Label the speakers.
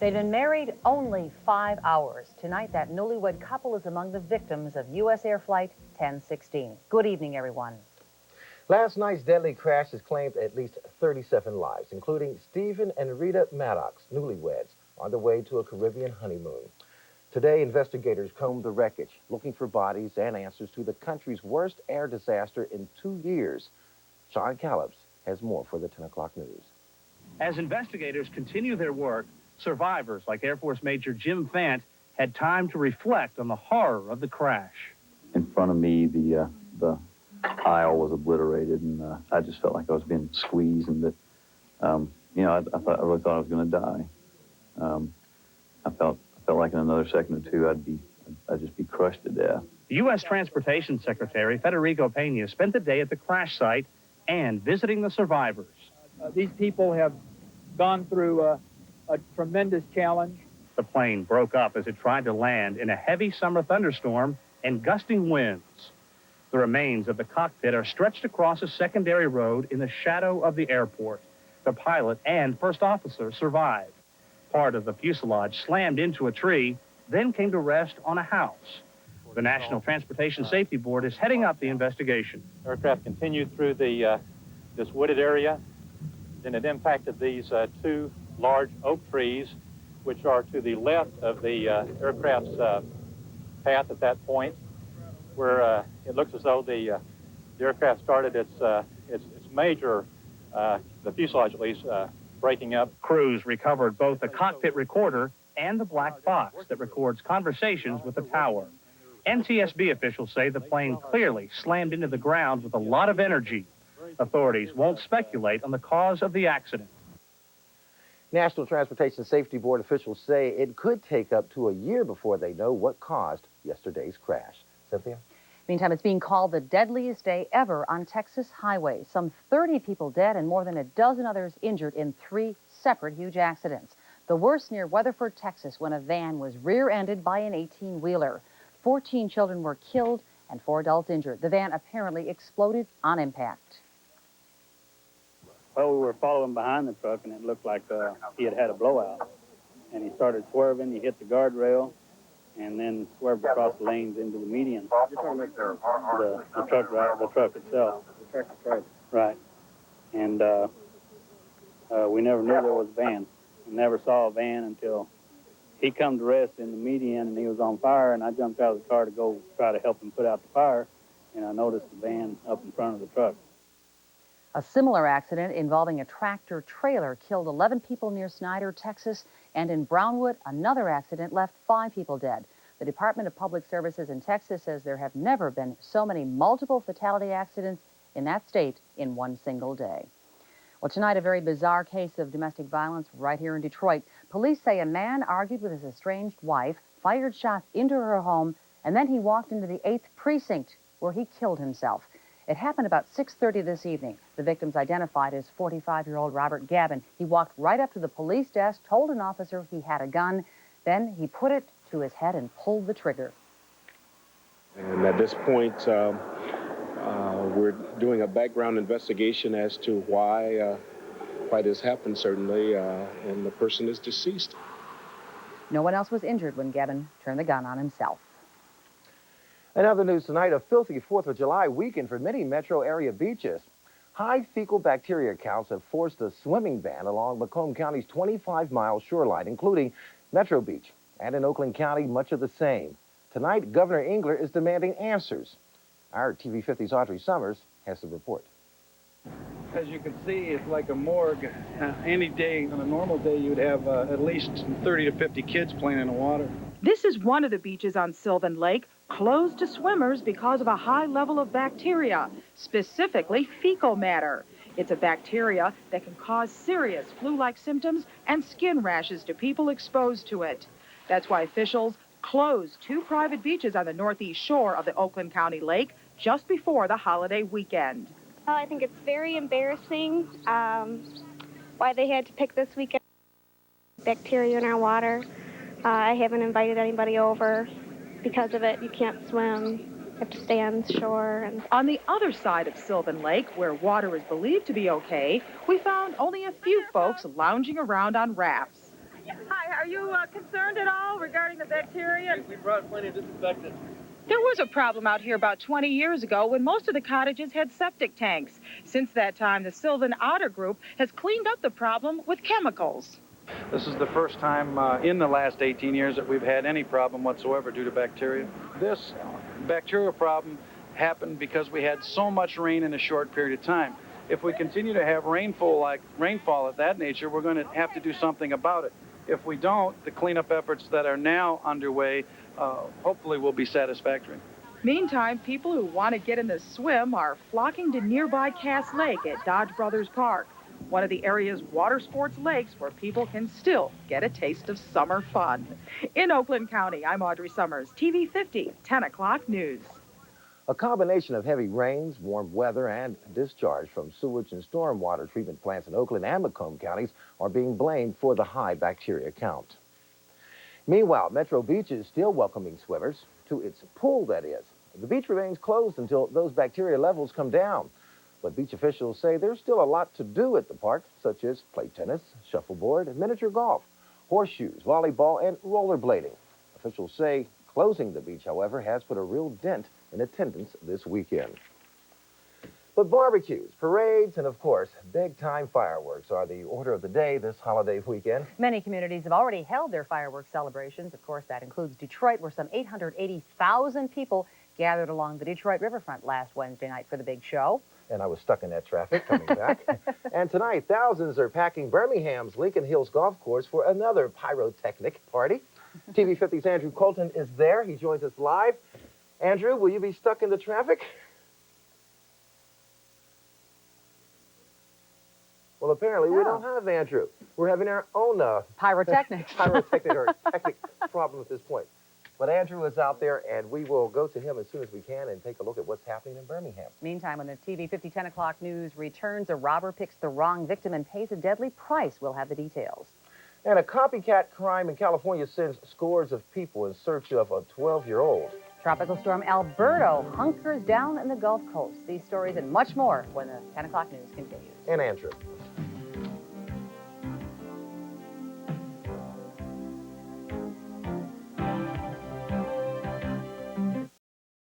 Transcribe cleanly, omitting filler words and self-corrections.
Speaker 1: They'd been married only 5 hours. Tonight, that newlywed couple is among the victims of U.S. Air Flight 1016. Good evening, everyone.
Speaker 2: Last night's deadly crash has claimed at least 37 lives, including Stephen and Rita Maddox, newlyweds, on the way to a Caribbean honeymoon. Today, investigators combed the wreckage, looking for bodies and answers to the country's worst air disaster in 2 years. Sean Callips has more for the 10 o'clock news.
Speaker 3: As investigators continue their work, survivors like Air Force Major Jim Fant had time to reflect on the horror of the crash.
Speaker 4: In front of me, the aisle was obliterated, and I just felt like I was being squeezed, and that, you know, I really thought I was going to die. I felt like in another second or two I'd just be crushed to death.
Speaker 3: The U.S. Transportation Secretary Federico Pena spent the day at the crash site and visiting the survivors.
Speaker 5: These people have gone through a tremendous challenge.
Speaker 3: The plane broke up as it tried to land in a heavy summer thunderstorm and gusting winds. The remains of the cockpit are stretched across a secondary road in the shadow of the airport. The pilot and first officer survived. Part of the fuselage slammed into a tree, then came to rest on a house. The National Transportation Safety Board is heading up the investigation.
Speaker 6: Aircraft continued through this wooded area. Then it impacted these two large oak trees, which are to the left of the aircraft's path at that point, where it looks as though the aircraft started its major, the fuselage at least, breaking up.
Speaker 3: Crews recovered both the cockpit recorder and the black box that records conversations with the tower. NTSB officials say the plane clearly slammed into the ground with a lot of energy. Authorities won't speculate on the cause of the accident.
Speaker 2: National Transportation Safety Board officials say it could take up to a year before they know what caused yesterday's crash. Cynthia?
Speaker 1: Meantime, it's being called the deadliest day ever on Texas highways. Some 30 people dead and more than a dozen others injured in 3 separate huge accidents. The worst near Weatherford, Texas, when a van was rear-ended by an 18-wheeler. 14 children were killed and 4 adults injured. The van apparently exploded on impact.
Speaker 7: Well, we were following behind the truck, and it looked like he had a blowout. And he started swerving. He hit the guardrail, and then swerved across the lanes into the median.
Speaker 8: You're talking about
Speaker 7: The truck, right? The truck itself.
Speaker 8: the tractor trailer.
Speaker 7: Right. And we never knew there was a van. We never saw a van until he come to rest in the median, and he was on fire, and I jumped out of the car to go try to help him put out the fire, and I noticed the van up in front of the truck.
Speaker 1: A similar accident involving a tractor-trailer killed 11 people near Snyder, Texas, and in Brownwood, another accident left 5 people dead. The Department of Public Services in Texas says there have never been so many multiple fatality accidents in that state in one single day. Well, tonight, a very bizarre case of domestic violence right here in Detroit. Police say a man argued with his estranged wife, fired shots into her home, and then he walked into the 8th precinct where he killed himself. It happened about 6:30 this evening. The victim's identified as 45-year-old Robert Gavin. He walked right up to the police desk, told an officer he had a gun. Then he put it to his head and pulled the trigger.
Speaker 9: And at this point, we're doing a background investigation as to why this happened, certainly, and the person is deceased.
Speaker 1: No one else was injured when Gavin turned the gun on himself.
Speaker 2: In other news tonight, a filthy 4th of July weekend for many metro area beaches. High fecal bacteria counts have forced a swimming ban along Macomb County's 25-mile shoreline, including Metro Beach. And in Oakland County, much of the same. Tonight, Governor Engler is demanding answers. Our TV 50's Audrey Summers has the report.
Speaker 5: As you can see, it's like a morgue. Any day, on a normal day, you'd have at least 30 to 50 kids playing in the water.
Speaker 10: This is one of the beaches on Sylvan Lake, closed to swimmers because of a high level of bacteria, specifically fecal matter. It's a bacteria that can cause serious flu-like symptoms and skin rashes to people exposed to it. That's why officials closed 2 private beaches on the northeast shore of the Oakland County Lake just before the holiday weekend.
Speaker 11: Well, I think it's very embarrassing why they had to pick this weekend. Bacteria in our water. I haven't invited anybody over because of it. You can't swim. You have to stay on shore.
Speaker 10: On the other side of Sylvan Lake, where water is believed to be okay, we found only a few folks lounging around on rafts. Hi, are you concerned at all regarding the bacteria?
Speaker 8: We brought plenty of disinfectant.
Speaker 10: There was a problem out here about 20 years ago when most of the cottages had septic tanks. Since that time, the Sylvan Otter Group has cleaned up the problem with chemicals.
Speaker 5: This is the first time in the last 18 years that we've had any problem whatsoever due to bacteria. This bacterial problem happened because we had so much rain in a short period of time. If we continue to have rainfall of that nature, we're going to have to do something about it. If we don't, the cleanup efforts that are now underway hopefully will be satisfactory.
Speaker 10: Meantime, people who want to get in the swim are flocking to nearby Cass Lake at Dodge Brothers Park, one of the area's water sports lakes where people can still get a taste of summer fun. In Oakland County, I'm Audrey Summers, TV 50, 10 o'clock news.
Speaker 2: A combination of heavy rains, warm weather, and discharge from sewage and stormwater treatment plants in Oakland and Macomb counties are being blamed for the high bacteria count. Meanwhile, Metro Beach is still welcoming swimmers to its pool, that is. The beach remains closed until those bacteria levels come down. But beach officials say there's still a lot to do at the park, such as play tennis, shuffleboard, miniature golf, horseshoes, volleyball, and rollerblading. Officials say closing the beach, however, has put a real dent in attendance this weekend. But barbecues, parades, and of course, big-time fireworks are the order of the day this holiday weekend.
Speaker 1: Many communities have already held their fireworks celebrations. Of course, that includes Detroit, where some 880,000 people gathered along the Detroit riverfront last Wednesday night for the big show.
Speaker 2: And I was stuck in that traffic coming back. And tonight, thousands are packing Birmingham's Lincoln Hills Golf Course for another pyrotechnic party. TV 50's Andrew Colton is there. He joins us live. Andrew, will you be stuck in the traffic? Well, apparently we don't have Andrew. We're having our own
Speaker 1: pyrotechnic
Speaker 2: problem at this point. But Andrew is out there, and we will go to him as soon as we can and take a look at what's happening in Birmingham.
Speaker 1: Meantime, when the TV 50 10 o'clock news returns, a robber picks the wrong victim and pays a deadly price. We'll have the details.
Speaker 2: And a copycat crime in California sends scores of people in search of a 12-year-old.
Speaker 1: Tropical storm Alberto hunkers down in the Gulf Coast. These stories and much more when the 10 o'clock news continues.
Speaker 2: And Andrew.